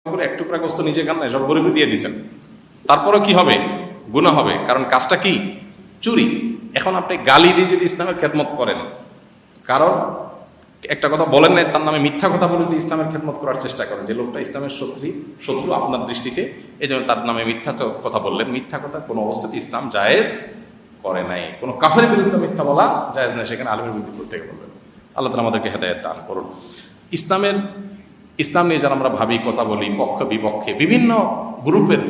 করে এক টুকরা গোস্ত নিজে খান না, সব গরিবে দিয়ে দিচ্ছেন, তারপরও কি হবে? গুনাহ হবে, কারণ কাজটা কি? চুরি। এখন আপনি গালি দিয়ে যদি ইসলামের খেদমত করেন, কারণ একটা কথা বলেন না, তার নামে মিথ্যা কথা বলে যদি ইসলামের খেদমত করার চেষ্টা করেন, যে লোকটা ইসলামের শত্রু আপনার দৃষ্টিতে, এই জন্য তার নামে মিথ্যা কথা বললেন। মিথ্যা কথা কোনো অবস্থাতে ইসলাম জায়েজ করে নাই। কোনো কাফের বিরুদ্ধে মিথ্যা বলা জায়েজ নাই, সেখানে আলেমের বিরুদ্ধে করতে বলবেন। আল্লাহ তাআলা আমাদেরকে হেদায়েত দান করুন। ইসলাম নিয়ে যারা আমরা ভাবি, কথা বলি, পক্ষ বিপক্ষে বিভিন্ন গ্রুপের,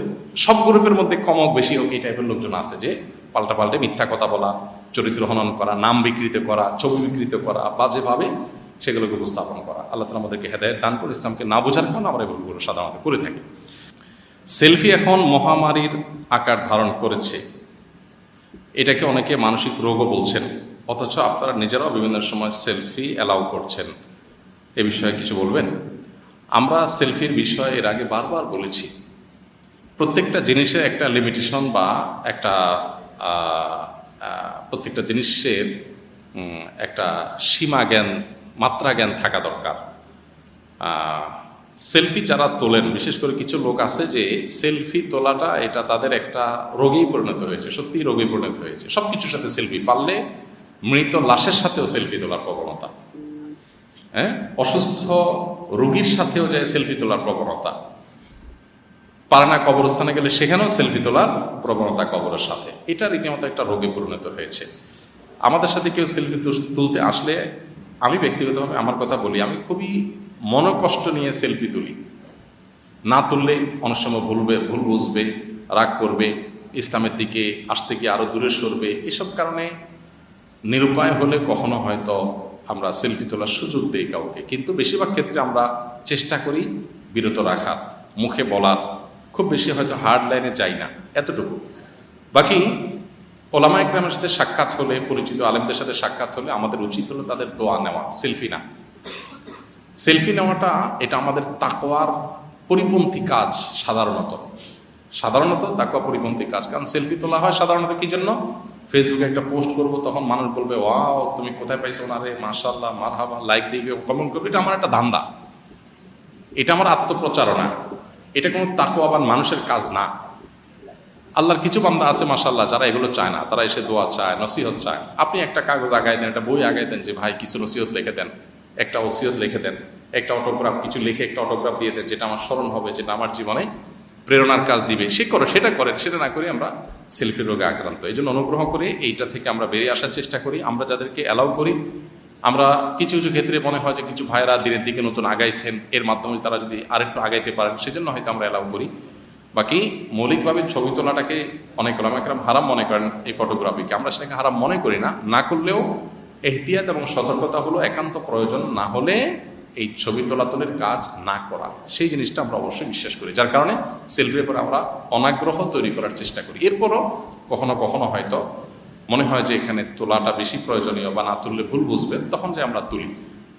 সব গ্রুপের মধ্যে কমক বেশি হোক এই টাইপের লোকজন আছে, যে পাল্টে মিথ্যা কথা বলা, চরিত্র হনন করা, নাম বিকৃত করা, ছবি বিকৃত করা, বাজেভাবে সেগুলোকে উপস্থাপন করা। আল্লাহ তাআলা আমাদেরকে হেদায়েত দান করে। ইসলামকে না বোঝার কারণে আমরা এগুলো সাধারণত করে থাকি। সেলফি এখন মহামারীর আকার ধারণ করেছে, এটাকে অনেকে মানসিক রোগও বলছেন, অথচ আপনারা নিজেরাও বিভিন্ন সময় সেলফি অ্যালাউ করছেন। এ বিষয়ে কিছু বলবেন? আমরা সেলফির বিষয়ে এর আগে বারবার বলেছি, প্রত্যেকটা জিনিসের একটা লিমিটেশন বা একটা প্রত্যেকটা জিনিসের একটা সীমা জ্ঞান, মাত্রা জ্ঞান থাকা দরকার। সেলফি যারা তোলেন, বিশেষ করে কিছু লোক আছে যে সেলফি তোলাটা এটা তাদের একটা রোগেই পরিণত হয়েছে, সত্যিই রোগেই পরিণত হয়েছে। সব কিছুর সাথে সেলফি, পারলে মৃত লাশের সাথেও সেলফি তোলার প্রবণতা, অসুস্থ রোগীর সাথেও যায় সেলফি তোলার প্রবণতা, পারে না কবরস্থানে গেলে সেখানেও সেলফি তোলার প্রবণতা কবরের সাথে। এটা রীতিমতো একটা রোগে পরিণত হয়েছে। আমাদের সাথে কেউ সেলফি তুলতে আসলে, আমি ব্যক্তিগতভাবে আমার কথা বলি, আমি খুবই মনোকষ্ট নিয়ে সেলফি তুলি। না তুললে অনেক সময় ভুল বুঝবে, রাগ করবে, ইসলামের দিকে আসতে গিয়ে আরও দূরে সরবে। এসব কারণে নিরুপায় হলে কখনো হয়তো আমরা সেলফি তোলার সুযোগ দিই কাউকে, কিন্তু বেশিরভাগ ক্ষেত্রে আমরা চেষ্টা করি বিরত রাখার, মুখে বলার, খুব বেশি হয়তো হার্ড লাইনে যাই না, এতটুকু। বাকি ওলামা ইকরামের সাথে সাক্ষাৎ হলে, পরিচিত আলেমদের সাথে সাক্ষাৎ হলে আমাদের উচিত হলো তাদের দোয়া নেওয়া, সেলফি না। সেলফি নেওয়াটা এটা আমাদের তাকওয়ার পরিপন্থী কাজ। সাধারণত তাকওয়া পরিপন্থী কাজ। কারণ সেলফি তোলা হয় সাধারণত কি জন্য? ফেসবুকে একটা পোস্ট করব, তখন মানুষ বলবে ওয়াও তুমি কোথায় পাইছো, না রে মাশাআল্লাহ, মারহাবা, লাইক দিবে, কমেন্ট করবে। এটা আমার একটা ধান্দা, এটা আমার আত্মপ্রচারণা, এটা কোনো তাকওয়াবান মানুষের কাজ না। আল্লাহর কিছু বান্দা আছে মাশাআল্লাহ, যারা এগুলো চায় না, তারা এসে দোয়া চায়, নসিহত চায়। আপনি একটা কাগজ আগায় দেন, একটা বই আগায় দেন, যে ভাই কিছু নসিহত লিখে দেন, একটা ওসিয়ত লিখে দেন, একটা অটোগ্রাফ, কিছু লিখে একটা অটোগ্রাফ দিয়ে দেন, যেটা আমার স্মরণ হবে, যেটা আমার জীবনে প্রেরণার কাজ দিবে। সেটা করেন, সেটা না করে আমরা সেলফি রোগে আক্রান্ত। এই জন্য অনুগ্রহ করে এইটা থেকে আমরা বেরিয়ে আসার চেষ্টা করি। আমরা যাদেরকে অ্যালাউ করি, আমরা কিছু ক্ষেত্রে মনে হয় যে কিছু ভাইয়েরা দিনের দিকে নতুন আগাইছেন, এর মাধ্যমে তারা যদি আরেকটু আগাইতে পারেন, সেজন্য হয়তো আমরা অ্যালাউ করি। বাকি মৌলিকভাবে ছবি তোলাটাকে অনেক ওলামা ইকরাম হারাম মনে করেন, এই ফটোগ্রাফিকে। আমরা সেটাকে হারাম মনে করি না। না করলেও এহতিয়াত এবং সতর্কতা হলো, একান্ত প্রয়োজন না হলে এই ছবি তোলার কাজ না করা, সেই জিনিসটা আমরা অবশ্যই বিশ্বাস করি। যার কারণে সেলফির পরে আমরা অনাগ্রহ তৈরি করার চেষ্টা করি। এরপরও কখনো হয়তো মনে হয় যে এখানে তোলাটা বেশি প্রয়োজনীয় বা না তুললে ভুল বুঝবেন, তখন যে আমরা তুলি।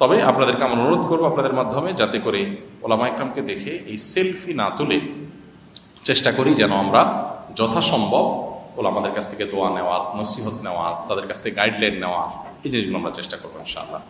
তবে আপনাদেরকে আমরা অনুরোধ করবো আপনাদের মাধ্যমে, যাতে করে ওলামা ইকরামকে দেখে এই সেলফি না তুলে চেষ্টা করি যেন আমরা যথাসম্ভব ওলামাদের কাছ থেকে দোয়া নেওয়ার, নসিহত নেওয়ার, তাদের কাছ থেকে গাইডলাইন নেওয়ার, এই জিনিসগুলো আমরা চেষ্টা করবো ইনশাআল্লাহ।